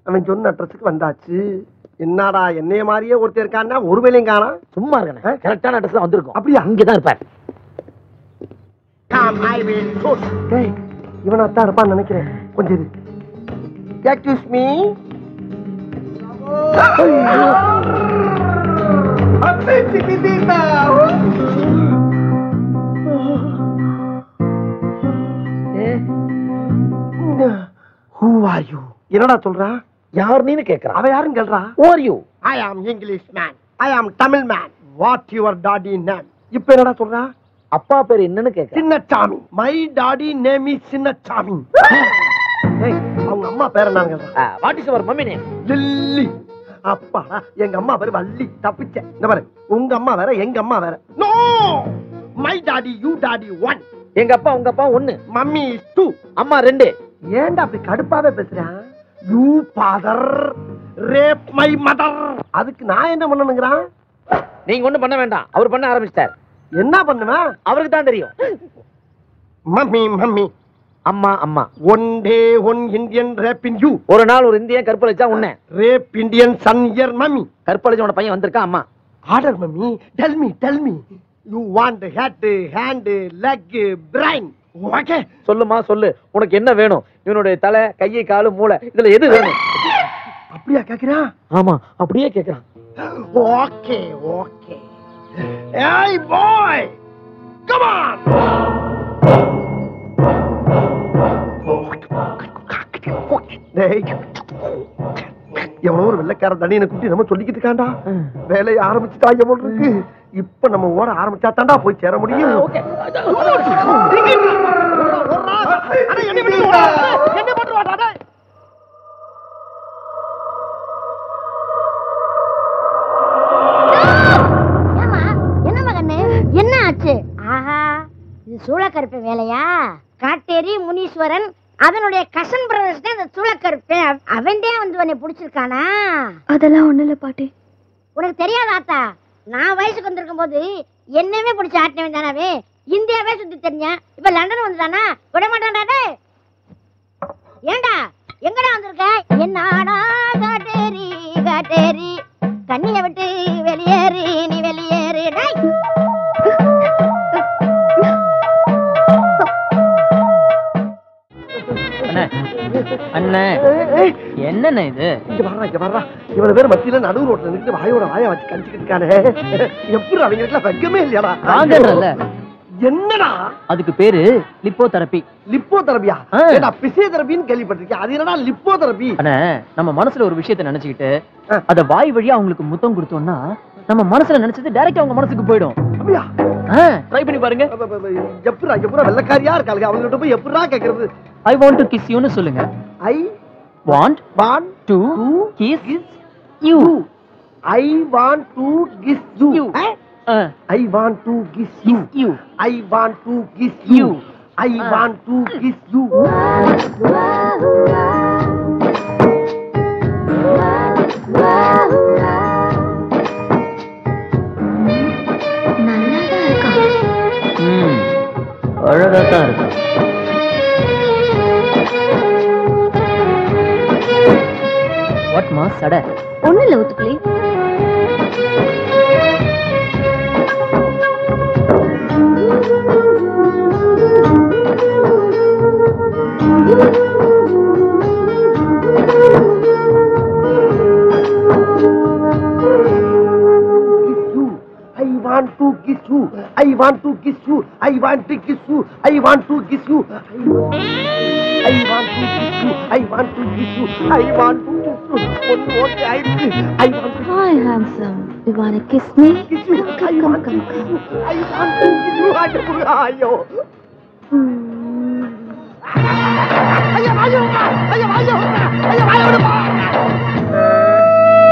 அவன் சொன்ன அட்ரஸுக்கு வந்தாச்சு. என்னடா என்னைய மாதிரியே ஒருத்தர் இருக்கான்னா ஒரு வேலையும் காணா. சும்மா இருக்கணும், கரெக்டான அட்ரஸ் தான் வந்திருக்கும். அப்படியா? அங்கதான் இருப்பார். இவனா தான் இருப்பான்னு நினைக்கிறேன். கொஞ்சம் இரு. Excuse me. Who are you? என்னடா சொல்றா? யார் நீன்னு கேக்குறா. அவ யாருன்னு கேள்றா. Who are you? I am English man. I am Tamil man. What your daddy name? இப்ப என்னடா சொல்றா? அப்பா பேர் என்னன்னு கேக்குறா. Chinnasamy. My daddy name is Chinnasamy. ஏய், அவங்க அம்மா பேர் என்னங்க? What is your mummy name? Lily. அப்பா, எங்க அம்மா பேர் வள்ளி. தப்பிச்சேன். இந்த பாரு, உங்க அம்மா வேற எங்க அம்மா வேற. No! My daddy, you daddy one. எங்க அப்பா உங்க அப்பா ஒன்னு. Mummy is two. அம்மா ரெண்டு. ஏன்டா அப்படி கடுப்பாவே பேசுறான்? You father rape my mother. அதுக்கு நான் என்ன பண்ணணும்ங்கறான்? நீங்க ஒண்ணும் பண்ண வேண்டாம், அவர் பண்ண ஆரம்பிச்சார். என்ன பண்ணுவேன்? அவருக்கு தான் தெரியும். Mummy mummy. அம்மா அம்மா. One day one Indian raping you. ஒரு நாள் ஒரு இந்தியன் கற்பழிச்சா உன்னை. Rape Indian son here mummy. கற்பழிச்ச உன பையன் வந்திருக்கா அம்மா. Order mummy. Tell me. You want head, hand, leg, brain. Okay. சொல்லுமா சொல்லு. உனக்கு என்ன வேணும்? இவனுடைய தலை, கை, காலு, மூளை இதுல எது வேணும்? அப்படியே கேக்குறான். ஆமா, அப்படியே கேக்குறான். Okay. Hey boy. Come on. எவனோ ஒரு வெள்ளைக்கார தண்ணியை குட்டி நம்ம சொல்லிக்கிட்டு இருக்காண்டா. வேலையை ஆரம்பிச்சுட்டாங்க போல இருக்கு. இப்ப நம்ம ஓட ஆரம்பிச்சா தாண்டா போய் சேர முடியும். என்ன ஆச்சு? ஆஹா, இது சூளக்கருப்பு வேலையா? காட்டேரி முனீஸ்வரன் அவனுடைய கசன் பிரதர்ஸ் தான் இந்த சூளக்கருப்பேன். அவன்டே வந்து உன்னை பிடிச்சிருக்கானா? அதெல்லாம் ஒண்ணு இல்ல பாட்டி. உனக்கு தெரியாதாத்தா? நான் வயசுக்கு வந்திருக்கும் போது என்னவே பிடிச்ச ஆட்டினவன் தானாவே. இந்தியாவே சுத்தி தெரிஞ்சேன். இப்ப லண்டன் வந்துட்டானா? விட மாட்டான்டா. ஏண்டா எங்கடா வந்திருக்க? என்னடா காட்டேரி கண்ணிய விட்டு வெளியேறு, நீ வெளியேறு. அண்ணே என்னண்ணே இது? இங்க வர்றா. இவ்வளவு பேர் மத்தியில நடு ரோட்ல நின்று வாயோட வாய வச்சு கடிச்சுக்கிட்டு இருக்கானே. எப்படி அவங்க வெக்கமே இல்லையாடா? என்னடா அதுக்கு பேரு லிப்போ தெரப்பி. லிப்போ தெரப்பியா? பிசியோதெரபின்னு கேள்விப்பட்டிருக்கேன். அது என்னடா லிப்போ தெரப்பி? அண்ணே, நம்ம மனசுல ஒரு விஷயத்தை நினைச்சுக்கிட்டு அத வாய் வழியா அவங்களுக்கு முத்தம் கொடுத்தோம்னா நம்ம மனசுல நினைச்சது டைரக்டா அவங்க மனசுக்கு போயிடும். அப்படியா? ட்ரை பண்ணி பாருங்க. எப்படா வெள்ளக்காரியா இருக்காங்க, அவங்கள்ட்ட போய் எப்படா கேக்குறது? I want to kiss youன்னு சொல்லுங்க. I want to kiss you. I want to kiss you. I want to kiss you. I want to kiss you. I want to kiss you. அழகாதான் இருக்கு. வாட்மா சட? ஒண்ணு இல்ல ஊத்துக்குள்ளே. I want to kiss you. I want to kiss you. I want to kiss you. I want to kiss you. I want to kiss you. I want to kiss you. I want to kiss you. Okay, I want to. Hi, handsome. You wanna kiss me? Kiss you. I want to kiss you. I want to kiss you. Ayo.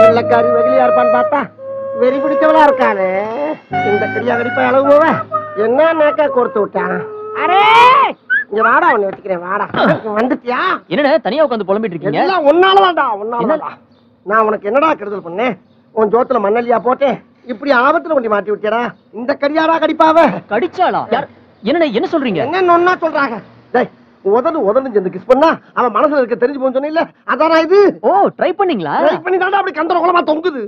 வெள்ளக்காரி வெகுளியா இருப்பான்னு பார்த்தா வெறி பிடிச்சவளா இருக்கானே. இந்த கரியா கடிப்பா அளவு போவ என்ன நாக்கா கொடுத்து விட்டான். அரே இங்க வாடா, ஒண்ணு வச்சுக்கிறேன் வாடா. வந்துட்டியா? என்னடா தனியா உட்கார்ந்து புலம்பிட்டு இருக்கீங்க? எல்லாம் ஒன்னாலதான்டா, ஒன்னாலதான். நான் உனக்கு என்னடா கெடுதல் பண்ணேன்? உன் ஜோத்துல மண்ணல்லியா போட்டேன், இப்படி ஆபத்துல கொண்டு மாட்டி விட்டியடா. இந்த கரியாடா கடிப்பாவ. கடிச்சாளா? என்னடா என்ன சொல்றீங்க? என்ன ஒன்னா சொல்றாங்க? டேய் உதன்னு சேர்ந்து கிஸ் பண்ணா அவன் மனசுல இருக்க தெரிஞ்சு போன்னு சொன்ன இல்ல, அதானா இது? ஓ ட்ரை பண்ணீங்களா? ட்ரை பண்ணி தாண்டா அப்படி கந்தர குளமா தொங்குது.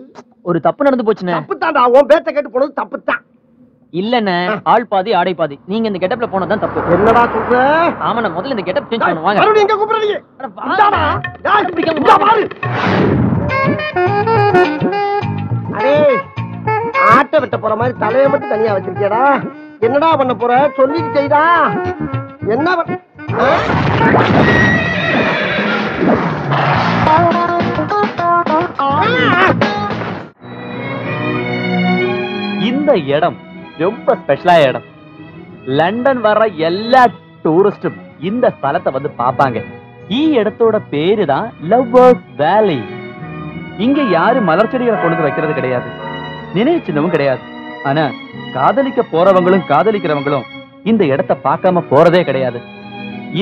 ஒரு தப்பு நடந்து போச்சுண்ணே. தப்பு தாண்டா, உன் பேச்ச கேட்டு போனது தப்பு தான். இல்லண்ணே, ஆள் பாதி ஆடை பாதி. நீங்க இந்த கெட்டப்ல போனதான் தப்பு. என்னடா சொல்ற? ஆமாண்ணா, முதல்ல இந்த கெட்டப் சேஞ்ச் பண்ணுவாங்க. மறுபடியும் எங்க கூப்பிடுறீங்க? இந்தாடா, டேய் இந்தா பாரு. அடே, ஆட்ட வெட்ட போற மாதிரி தலைய மட்டும் தனியா வச்சிருக்கேடா. என்னடா பண்ண போற? சொல்லிட்டு செய்டா. என்ன பண்ண? இந்த இடம் ரொம்ப ஸ்பெஷலா இடம். லண்டன் வர எல்லா டூரிஸ்டும் இந்த ஸ்தலத்தை வந்து பாப்பாங்க. இடத்தோட பேரு தான் லவ்வர்ஸ் வேலி. இங்க யாரும் மலர் செடிகளை கொண்டு வைக்கிறது கிடையாது, நினைவு சின்னமும் கிடையாது. ஆனா காதலிக்க போறவங்களும் காதலிக்கிறவங்களும் இந்த இடத்தை பார்க்காம போறதே கிடையாது.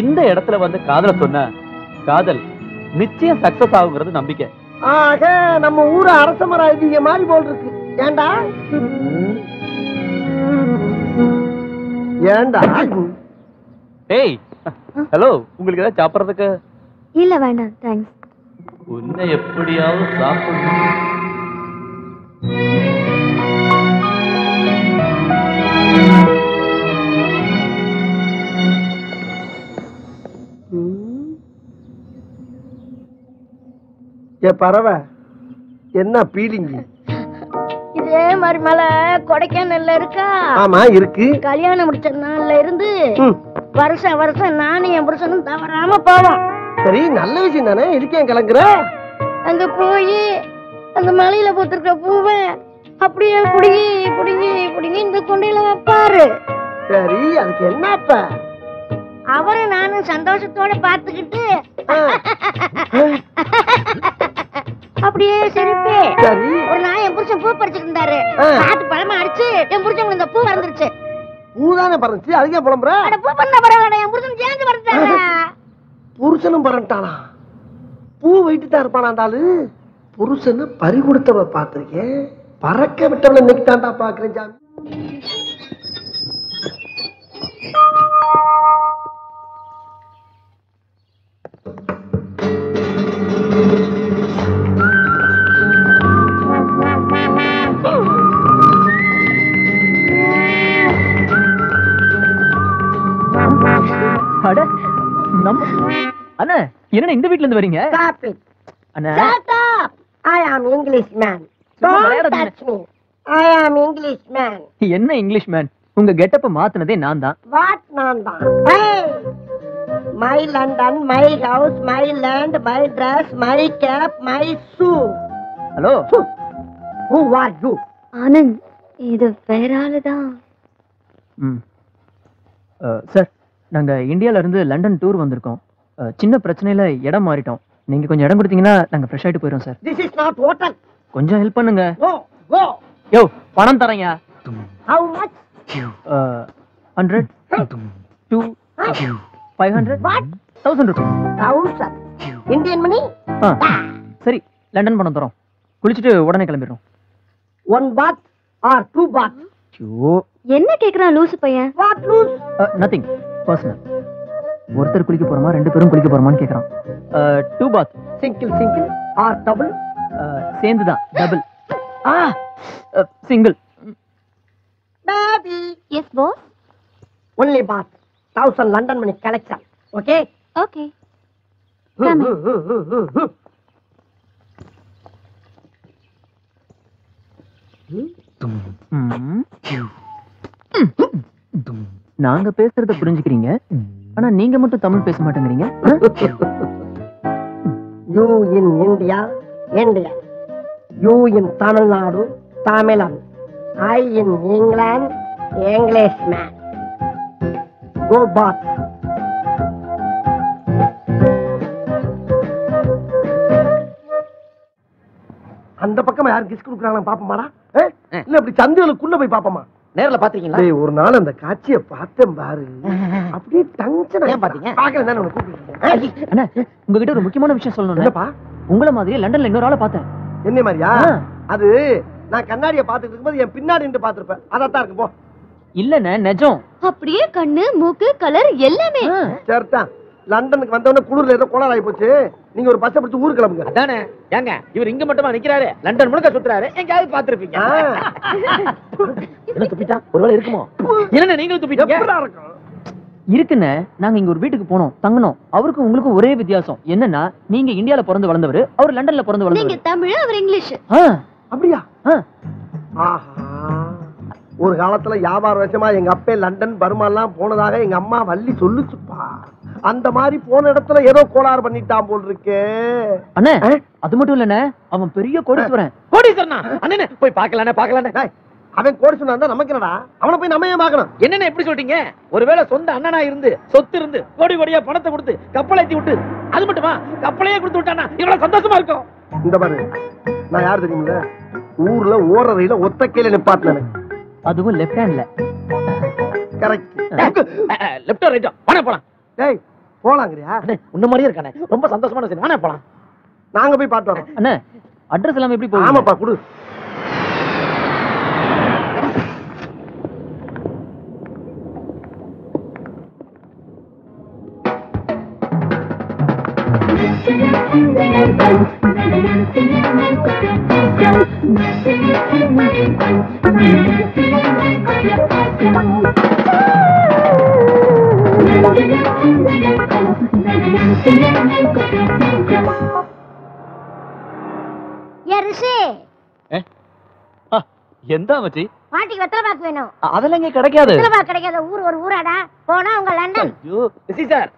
இந்த இடத்துல வந்து காதல சொன்ன காதல் நிச்சயம் சக்சஸ் ஆகுங்கிறது நம்பிக்கை. ஆக நம்ம ஊரு அரச மரம் ஐதீக மாதிரி போல் இருக்கு. ஏண்டா ஏண்டா? ஏய் ஹலோ, உங்களுக்கு ஏதாவது சாப்பிட்றதுக்கு? இல்ல வேண்டாம், தேங்க்ஸ். உன்னை எப்படியாவது சாப்பிடணும். ஏ பறவை, என்ன பீலிங்? இதே மாதிரி மலை கொடைக்கானல்ல இருக்கா? ஆமா இருக்கு. கல்யாணம் முடிச்ச நாள்ல இருந்து வருஷம் வருஷம் நானும் என் புருஷனும் தவறாம போவோம். சரி, நல்ல விஷயம் தானே, இருக்கேன் கிளங்குற. அங்க போய் அந்த மலையில பூத்திருக்க பூவை அப்படியே புடுங்கி புடுங்கி புடுங்கி இந்த கொண்டையில வைப்பாரு. சரி, அதுக்கு என்னப்ப? அவரை நானும் சந்தோஷத்தோட பாத்துக்கிட்டு அப்படியே சிரிப்பே. சரி, ஒரு நாள் என் புருஷன் பூ பறிச்சுட்டு இருந்தாரு. காத்து பழமா அடிச்சு என் புருஷன் இந்த பூ வறந்துருச்சு. பூதானே பறந்துச்சு, அதுக்கே புலம்புற? அட பூ பண்ண பரவாயில்ல, என் புருஷன் சேர்ந்து பறந்துட்டாரு. புருஷனும் பறந்துட்டானா? பூ வைட்டு தான் இருப்பானா அந்த ஆளு? புருஷனு பறி கொடுத்தவளை பார்த்திருக்கேன், பறக்க விட்டவளை இன்னைக்கு தாண்டா பாக்குறேன் ஜாமி. அண்ணா, என்ன இந்த வீட்ல இருந்து வரீங்க? அண்ணா, Shut up! I am Englishman. Don't touch me. I am Englishman. என்ன இங்கிலீஷ் மேன்? உங்க கெட்டப்ப மாத்துனதே நான் தான். What நான் தான்? Hey! My London, my house, my land, my dress, my cap, my shoe. Hello, Who are you? Anand, இது வேற ஆளுதான். Sir, நாங்க இந்தியால இருந்து லண்டன் டூர் வந்திருக்கோம். சின்ன பிரச்சனையில இடம் மாறிட்டோம். நீங்க கொஞ்சம் இடம் கொடுத்தீங்கன்னா நாங்க ஃப்ரெஷ் ஆயிட்டு போயிடும் sir. This is not hotel. கொஞ்சம் ஹெல்ப் பண்ணுங்க. Go, go. யோ, பணம் தரேங்க. How much? 100, 2, 500, What? 1000 rupees. 1000. Indian money? சரி, லண்டன் பணம் தரோம். குளிச்சுட்டு உடனே கிளம்பிடுறோம். 1 bath or 2 bath? ஐயோ, என்ன கேக்குறான் லூசு பையன்? What lose? Nothing personal. ஒருத்தர் குளிக்க போறோமா, 2 பேரும் குளிக்க போறோமான்னு கேக்குறான். 2 bath. Single, single or double? சேர்ந்துதான், double. Single. Baby. Yes, boss. Only bath. 1000 London money collection. Okay? Okay. Come in. நாங்க பேசுறத புரிஞ்சுக்கிறீங்க, ஆனா நீங்க மட்டும் தமிழ் பேச மாட்டேங்கிறீங்க. You in India, India. You in Tamil Nadu, Tamilan. I in England, Englishman. Go bath. அந்த பக்கமா யாரும் கிஸ் கொடுக்குறாங்களா பாப்போமாடா? இல்ல இப்படி சந்துகளுக்குள்ள போய் பாப்போமா? நேர்ல பாத்தீங்களா? டேய், ஒரு நாள் அந்த காட்சியை பார்த்தேன் பாரு, அப்படியே டென்ஷன் ஏன் பாத்தீங்க? பாக்கறேன் தானே உனக்கு கூப்பிடுறேன். அண்ணா, உங்ககிட்ட ஒரு முக்கியமான விஷயம் சொல்லணும். என்னப்பா? உங்களை மாதிரியே லண்டன்ல இன்னொரு ஆளை பார்த்தேன். என்ன மாதிரியா? அது நான் கண்ணாடியை பார்த்துட்டு இருக்கும்போது என் பின்னாடி நின்று பார்த்திருப்பேன். அதான் இருக்கு போ. இல்லண்ணே, நிஜம். அப்படியே கண்ணு, மூக்கு, கலர் எல்லாமே. சரிதான். லண்டனுக்கு வந்தவொடனே குளிர்ல ஏதோ கோளாறு ஆகி போச்சு. நீங்க ஒரு பஸ்ஸை பிடிச்சு ஊருக்கு கிளம்புங்க. அதானே ஏங்க இவர் இங்க மட்டுமா நிக்கிறாரு, லண்டன் முழுக்க சுத்துறாரு, எங்கயாவது பாத்துருப்பீங்க. என்ன துப்பிட்டா? ஒருவேளை இருக்குமோ? என்ன நீங்களும் துப்பிட்டீங்க? இருக்குன்னு நாங்க இங்க ஒரு வீட்டுக்கு போனோம், தங்கணும். அவருக்கு உங்களுக்கு ஒரே வித்தியாசம் என்னன்னா, நீங்க இந்தியால பிறந்து வளர்ந்தவர், அவர் லண்டன்ல பிறந்து நீங்க வளர்ந்தவர். தமிழ், அவர் இங்கிலீஷ். அப்படியா? ஒரு காலத்துல வியாபார விஷயமா எங்க அப்பே லண்டன் பர்மாலாம் போனதாக எங்க அம்மா வள்ளி சொல்லுச்சுப்பா. அந்த மாதிரி போன இடத்துல ஏதோ கோளாறு பண்ணிட்டான் போல் இருக்கே. அண்ணே அது மட்டும் இல்லண்ணே, அவன் பெரிய கோடீஸ்வரன். கோடீஸ்வரனா? அண்ணே போய் பார்க்கலானே. அவன் கோடீஸ்வரனா இருந்தா நமக்கு என்னடா? அவனை போய் நம்ம ஏன் பார்க்கணும்? என்னென்ன எப்படி சொல்றீங்க? ஒருவேளை சொந்த அண்ணனா இருந்து சொத்து இருந்து கோடி கோடியா பணத்தை கொடுத்து கப்பலை ஏத்தி விட்டு, அது மட்டுமா கப்பலையே கொடுத்து விட்டானா இவ்வளவு சந்தோஷமா இருக்கும். இந்த பாரு, நான் யார் தெரியுமில்ல? ஊர்ல ஓர ரயில ஒத்த கையில நிப்பாட்டினேன். அதுவும் லெஃப்ட் ஹேண்ட்ல. கரெக்ட். லெஃப்ட் ரைட்டா? வாணே போலாம். டேய் போலாங்கறியா? உன்ன மாதிரியே இருக்கானே, ரொம்ப சந்தோஷமான விஷயம். வாணே போலாம். நாங்க போய் பாத்து வரோம். அண்ணே அட்ரஸ் எல்லாம் எப்படி போகுது? ஆமாப்பா குடு. எந்த மச்சி? பாட்டிக்கு வெத்தலை பாக்கு வேணும். அதெல்லாம் இங்க கிடைக்காது. வெத்தலை பாக்கு கிடைக்காத ஊர் ஒரு ஊராடா. போனா உங்க லண்டன். ஐயோ ரிஷி சார்,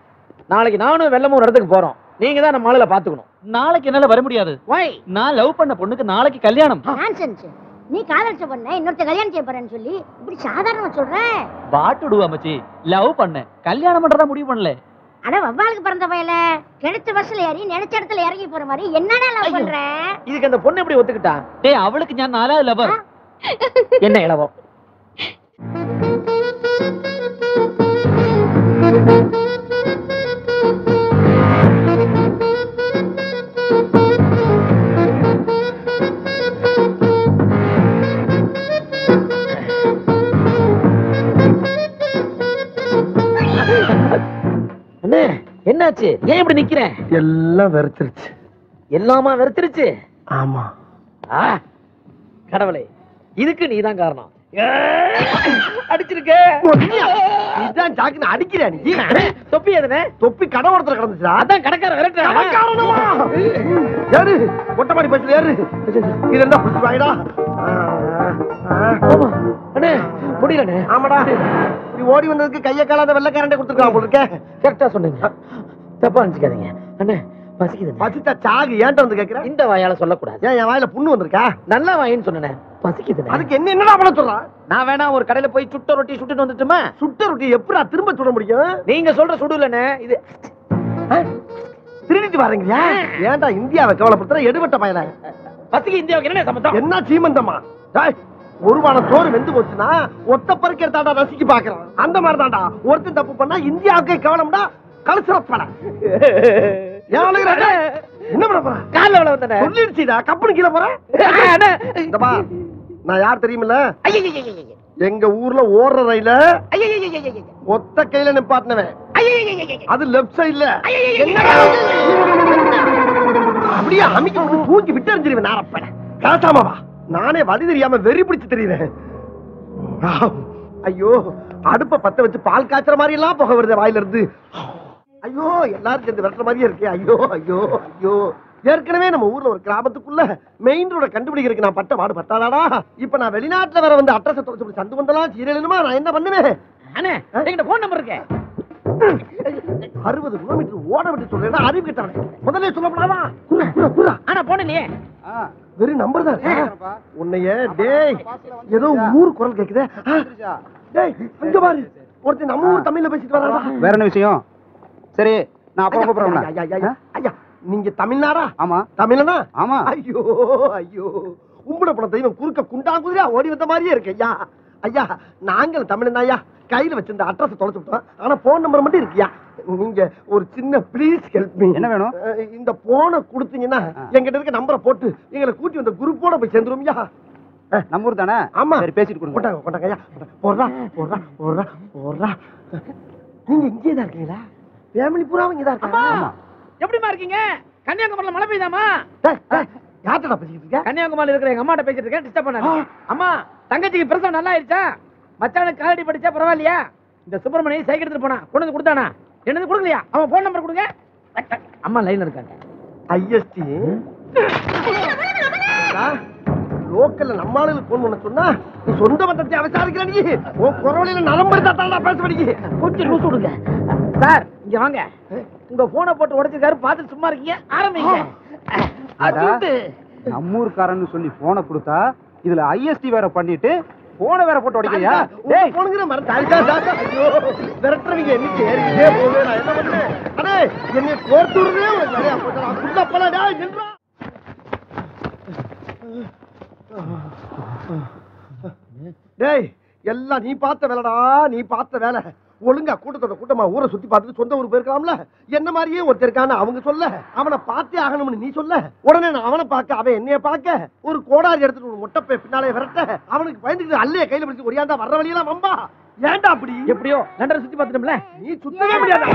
நாளைக்கு நானும் வெள்ளமும் ஒரு இடத்துக்கு போறோம். நீங்க தான் நம்ம ஆளுல பாத்துக்கணும். நாளைக்கு என்னால வர முடியாது. வை, நான் லவ் பண்ண பொண்ணுக்கு நாளைக்கு கல்யாணம். நான்சென்ஸ். நீ காதலிச்ச பொண்ண இன்னொருத்த கல்யாணம் செய்ய போறேன்னு சொல்லி இப்படி சாதாரணமா சொல்ற? பாட்டுடுவா மச்சி, லவ் பண்ண கல்யாணம் பண்றதா முடிவு பண்ணல. அட வவ்வாலுக்கு பிறந்த பயல, கிடைச்ச பஸ்ல ஏறி நினைச்ச இடத்துல இறங்கி போற மாதிரி என்னடா லவ் பண்ற? இதுக்கு அந்த பொண்ணு எப்படி ஒத்துக்கிட்டா? டேய் அவளுக்கு நான் நாலாவது லவர். என்ன இளவோ? அண்ணே என்னாச்சு? ஏன் இப்படி நிக்கிறேன்? எல்லாம் வெறுத்துருச்சு. எல்லாமா வெறுத்துருச்சு? ஆமா. கடவுளே, இதுக்கு நீதான் காரணம். அடிச்சிருக்க. இதான் ஜாக்கின அடிக்கிறியா நீ? தொப்பி எதுனே? தொப்பி கடை ஓரத்துல கிடந்துச்சா? அதான் கடைக்கார விரட்டுறான். ஏறு, மொட்டைமாடி பஸ்ல ஏறு. இது என்ன புடிச்சு வாயிடா? அண்ணே முடியலண்ணே. ஆமாடா, நீ ஓடி வந்ததுக்கு கைய காலாத வெள்ளக்காரண்டே கொடுத்துருக்கான் போல இருக்க. கரெக்டா சொன்னீங்க, தப்பா நினைச்சுக்காதீங்க. அண்ணே பசிக்குது. பசிச்சா சாகு ஏன்ட்ட வந்து கேக்குற? இந்த வாயால சொல்லக்கூடாது. ஏன் என் வாயில புண்ணு வந்திருக்கா? நல்ல வாயின்னு சொன்னேன். பசிக்குது. அதுக்கு என்னடா பண்ண சொல்றா? நான் வேணா ஒரு கடையில போய் சுட்ட ரொட்டி சுட்டுட்டு வந்துட்டுமா? சுட்ட ரொட்டி எப்படா திரும்ப சுட முடியும்? நீங்க சொல்ற சுடு இல்லண்ணே, இது திருடிட்டு வரீங்களா? ஏன்டா இந்தியாவை கவலைப்படுத்துற எடுபட்ட பயல? பசிக்கு இந்தியாவுக்கு என்ன சம்பந்தம்? என்ன சீமந்தமா? ஒரு வாரம் சோறு வெந்து போச்சுன்னா ஒத்த பருக்க எடுத்தாடா ரசிக்கு பாக்குறான். அந்த மாதிரி தான்டா ஒருத்தன் தப்பு பண்ணா இந்தியாவுக்கே கவனம்டா. கலசரப்பட என்ன பண்ண போற? கால விட வந்தனே சொல்லிடுச்சுடா. கப்பனு கீழே போற. நான் யார் தெரியுமில்ல? எங்க ஊர்ல ஓடுற ரயில ஒத்த கையில நிப்பாட்டினவன். அது லெப்ட் சைடுல அப்படியே அமைக்க தூக்கி விட்டு எறிஞ்சிருவேன். நாரப்பட கலசாமாவா? நானே வழி தெரியாம வெறி பிடிச்சு தெரியுறேன். ஐயோ, அடுப்ப பத்த வச்சு பால் காய்ச்சற மாதிரி எல்லாம் புகை வருது வாயில இருந்து. ஐயோ, எல்லாரும் சேர்ந்து விரட்டுற மாதிரியே இருக்கே. ஐயோ ஐயோ ஐயோ. ஏற்கனவே நம்ம ஊர்ல ஒரு கிராமத்துக்குள்ள மெயின் ரோட கண்டுபிடிக்கிறதுக்கு நான் பட்ட பாடு பத்தாதாடா. இப்ப நான் வெளிநாட்டுல வேற வந்து அட்ரஸ் தொலைச்சு சந்து வந்தெல்லாம் சீரியலுமா நான் என்ன பண்ணுவேன்? அண்ணே என்கிட்ட போன் நம்பர் இருக்கு. 60 கிலோமீட்டர் ஓட விட்டு சொல்றேன். அறிவு கிட்டவனே முதல்ல சொல்லப்படாதா? ஆனா போன் இல்லையே. வெறும் நம்பர் தான். உன்னைய டேய் ஏதோ ஊர் குரல் கேக்குதே. டேய் அங்க பாரு, ஒருத்தன் நம்ம ஊர் தமிழ்ல பேசிட்டு வராடா. வேற என்ன விஷயம்? சரி, நான் அப்புறம் கூப்பிடுறேன். ஐயா நீங்க தமிழ்நாடா? ஆமா. தமிழனா? ஆமா. ஐயோ ஐயோ, உம்பட போன தெய்வம் குறுக்க குண்டா குதிரையா ஓடி வந்த மாதிரியே இருக்கு. ஐயா ஐயா, நாங்களும் தமிழன் ஐயா. கையில வச்சிருந்த அட்ரஸ் தொலைச்சு விட்டோம். ஆனா போன் நம்பர் மட்டும் இருக்கியா? நீங்க ஒரு சின்ன ப்ளீஸ் ஹெல்ப் மீ. என்ன வேணும்? இந்த போனை கொடுத்தீங்கன்னா எங்கிட்ட இருக்க நம்பரை போட்டு எங்களை கூட்டி வந்த குரூப்போட போய் சேர்ந்துருமியா? நம்ம ஊர் தானே? ஆமா. சரி, பேசிட்டு கொடுங்க. கொண்டாங்க கொண்டாங்க ஐயா. போடுறா போடுறா போடுறா போடுறா. நீங்க இங்கே தான் இருக்கீங்களா? ஃபேமிலி பூரா அவங்க இதா இருக்காங்க. ஆமா. எப்படிமா இருக்கீங்க? கன்னியாகுமரியில மழை பெய்யுதாமா? யார்கிட்ட பேசிட்டு இருக்க? கன்னியாகுமரியில இருக்கிற எங்க அம்மாட்ட பேசிட்டு இருக்கேன். டிஸ்டர்ப் பண்ணாத. அம்மா, தங்கச்சிக்கு பிரசவம் நல்லா ஆயிடுச்சா? மச்சானுக்கு காலடி படிச்சா பரவாயில்லையா? இந்த சுப்பிரமணி சைக்கிள் எடுத்துட்டு போனா கொண்டு வந்து கொடுத்தானா? என்னது கொடுக்கலையா? அவன் போன் நம்பர் கொடுங்க. அம்மா லைன்ல இருக்காங்க. ஐஎஸ்டி லோக்கல்ல நம்ம ஆளுங்களுக்கு போன் பண்ண சொன்னா நீ சொந்த பந்தத்தை அவசாரிக்கிற நீ உன் குரவழியில நரம்பு தாத்தா பேச படிக்க கொஞ்சம் லூஸ் விடுங்க. சார் இங்க வாங்க. உங்க போனை போட்டு உடைச்சிருக்காரு, பார்த்துட்டு சும்மா இருக்கீங்க. ஆரம்பிங்க. நம்ம ஊர்க்காரன்னு சொல்லி போனை கொடுத்தா இதுல ஐஎஸ்டி வேற பண்ணிட்டு போனை வேற போட்டு உடைக்கிறியா? போனுங்கிற விரட்டுறவங்க என்னைக்கு ஏறிக்கிட்டே போகுது. நான் என்ன பண்ணேன்? அடே என்னை கோர்த்துறதே உனக்கு நிறையா போட்டா. டேய் எல்லாம் நீ பார்த்த வேலைடா, நீ பார்த்த வேலை. ஒழுங்கா கூட்டத்தோட கூட்டமா ஊரை சுத்தி பார்த்துட்டு சொந்த ஊர் போயிருக்கலாம்ல. என்ன மாதிரியே ஒருத்தர் இருக்கான்னு அவங்க சொல்ல, அவனை பார்த்தே ஆகணும்னு நீ சொல்ல, உடனே நான் அவனை பார்க்க அவன் என்னைய பார்க்க, ஒரு கோடாரி எடுத்துட்டு ஒரு முட்டைப்பை பின்னாலே விரட்ட, அவனுக்கு பயந்துட்டு அல்லைய கையில பிடிச்சி ஒடியாண்டா வர்ற வழியெல்லாம் வம்பா. ஏன்டா அப்படி? எப்படியோ லண்டன் சுத்தி பார்த்துட்டோம்ல. நீ சுத்தவே முடியாது.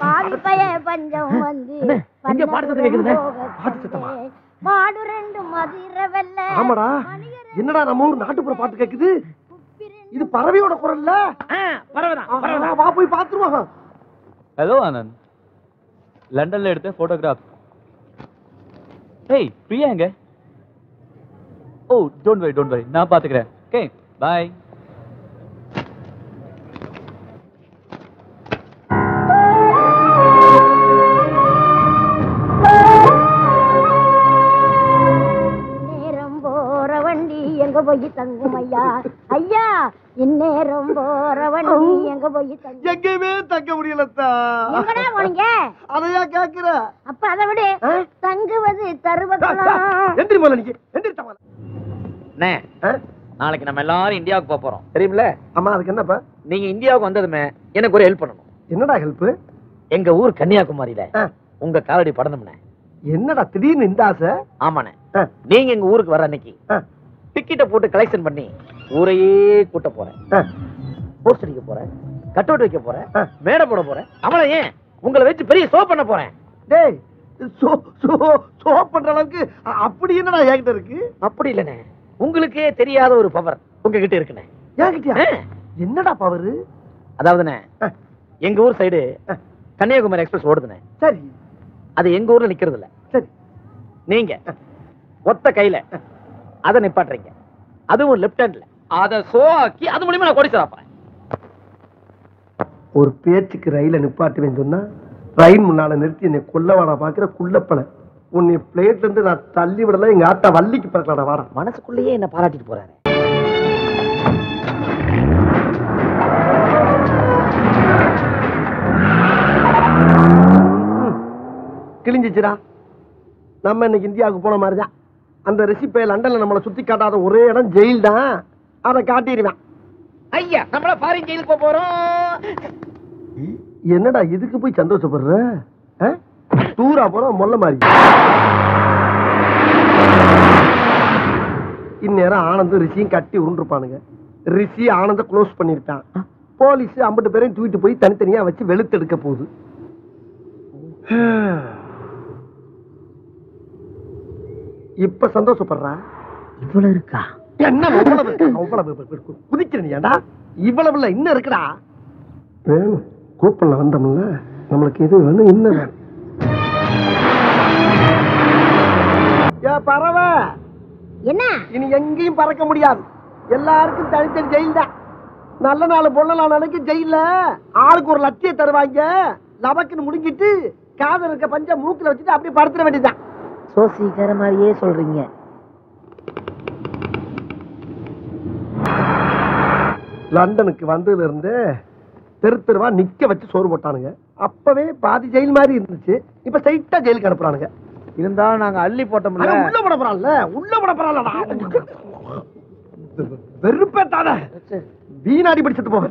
பாதி பய பஞ்சம் வந்து இங்க பாட்டு கேக்குது. மாடு ரெண்டு மதிர வெல்ல. ஆமாடா, என்னடா நம்ம ஊர் நாட்டுப்புற பாட்டு கேக்குது. இது பறவையோட குரல்ல. பரவாயில்ல. வா போய் பாத்துருவோம். ஹலோ ஆனந்த், லண்டன்ல எடுத்த போட்டோகிராஃப். ஏய் பிரியா எங்க? ஓ டோன்ட் வரி நான் பாத்துக்கிறேன். Okay bye. நேரம் போற வண்டி எங்க போய் தங்கும் ஐயா? ஐயா இந்நேரம் போற வண்டி எங்க போய் தங்கும்? எங்கேயுமே தங்க முடியலத்தா. எங்கடா போனீங்க? அதையா கேக்குற? அப்ப அதை விட தங்குவது தருவக்கலாம். எந்திரி போல நீங்க எந்திரிச்சா போல. அண்ணே, நாளைக்கு நம்ம எல்லாரும் இந்தியாவுக்கு போக போறோம் தெரியுமில? ஆமா, அதுக்கு என்னப்பா? நீங்க இந்தியாவுக்கு வந்ததுமே எனக்கு ஒரு ஹெல்ப் பண்ணணும். என்னடா ஹெல்ப்? எங்க ஊர் கன்னியாகுமரியில உங்க காலடி படணும்னே. என்னடா திடீர்னு இந்த ஆசை? ஆமாண்ணே, நீங்க எங்க ஊருக்கு வர அன்னைக்கு டிக்கெட்டை போட்டு கலெக்ஷன் பண்ணி ஊரையே கூட்ட போறேன். போஸ்ட் அடிக்க போறேன், கட் அவுட் வைக்க போறேன், மேடை போட போறேன். அவளை ஏன் உங்களை வச்சு பெரிய ஷோ பண்ண போறேன். டேய், ஷோ பண்ற அளவுக்கு அப்படி என்னடா என்கிட்ட இருக்கு? அப்படி இல்லண்ணே, உங்களுக்கே தெரியாத ஒரு பவர் உங்ககிட்ட இருக்குண்ணே. என்கிட்டயா? என்னடா பவர்? அதாவதுண்ணே, எங்க ஊர் சைடு கன்னியாகுமரி எக்ஸ்பிரஸ் ஓடுதுண்ணே. சரி, அது எங்க ஊர்ல நிக்கிறது இல்ல. சரி, நீங்க ஒத்த கையில அதை நிப்பாட்டுறீங்க, அதுவும் லெப்ட் ஹேண்ட்ல. அதை ஷோ ஆக்கி அது மூலியமா நான் கோடீஸ்வரன் ஆப்பேன். ஒரு பேச்சுக்கு ரயில நிப்பாட்டுவேன்னு சொன்னா ரயில் முன்னால நிறுத்தி என்னை கொல்லவாடா பாக்குற குள்ளப்பனை. உன்னை பிளேட்ல இருந்து நான் தள்ளி விடல. எங்க ஆத்தா வள்ளிக்கு பறக்கலாடா வாடா. மனசுக்குள்ளேயே என்ன பாராட்டிட்டு போறாரு. கிழிஞ்சிச்சுடா. நம்ம இன்னைக்கு இந்தியாவுக்கு போன மாதிரிதான். அந்த ரெசிப்பை லண்டன்ல நம்மளை சுத்தி காட்டாத ஒரே இடம் ஜெயில் தான். அதை காட்டிடுவேன். ஐயா, நம்மள ஃபாரின் ஜெயிலுக்கு போக போறோம். என்னடா இதுக்கு போய் சந்தோஷப்படுற? டூரா போறோம் மொல்ல மாதிரி. இந்நேரம் ஆனந்தும் ரிஷியும் கட்டி உருண்டிருப்பானுங்க. ரிஷி ஆனந்த க்ளோஸ் பண்ணிருக்கான். போலீஸ் 50 பேரையும் தூக்கிட்டு போய் தனித்தனியா வச்சு வெளுத்தெடுக்க போகுது. இப்ப சந்தோஷப்படுறா? இவ்வளவு இருக்கா? என்ன குதிக்கிறா? இவ்வளவு இல்ல, இன்னும் இருக்குடா. வேணும் கூப்பன்ல வந்தோம்ல, நம்மளுக்கு இது வேணும், இன்னும் வேணும். பறவை என்ன? இனி எங்கேயும் பறக்க முடியாது. எல்லாருக்கும் தனித்தனி ஜெயில் தான். நல்ல நாள் பொண்ணு நாளைக்கு ஜெயில ஆளுக்கு ஒரு லட்சியம் தருவாங்க. லபக்குன்னு முடிங்கிட்டு காதல் இருக்க பஞ்ச மூக்குல வச்சுட்டு அப்படியே படுத்துற வேண்டியதுதான். சோசிக்கிற மாதிரியே சொல்றீங்க. லண்டனுக்கு வந்ததுல இருந்து தெரு தெருவா நிக்க வச்சு சோறு போட்டானுங்க. அப்பவே பாதி ஜெயில் மாதிரி இருந்துச்சு. இப்ப ஸ்ட்ரைட்டா ஜெயிலுக்கு அனுப்புறானுங்க. இருந்தாலும் நாங்க அள்ளி போட்டோம்ல. உள்ள போட போறான்ல, உள்ள போட போறான்லடா. வெறுப்பேத்தாத, வீணாடி படிச்சது போக.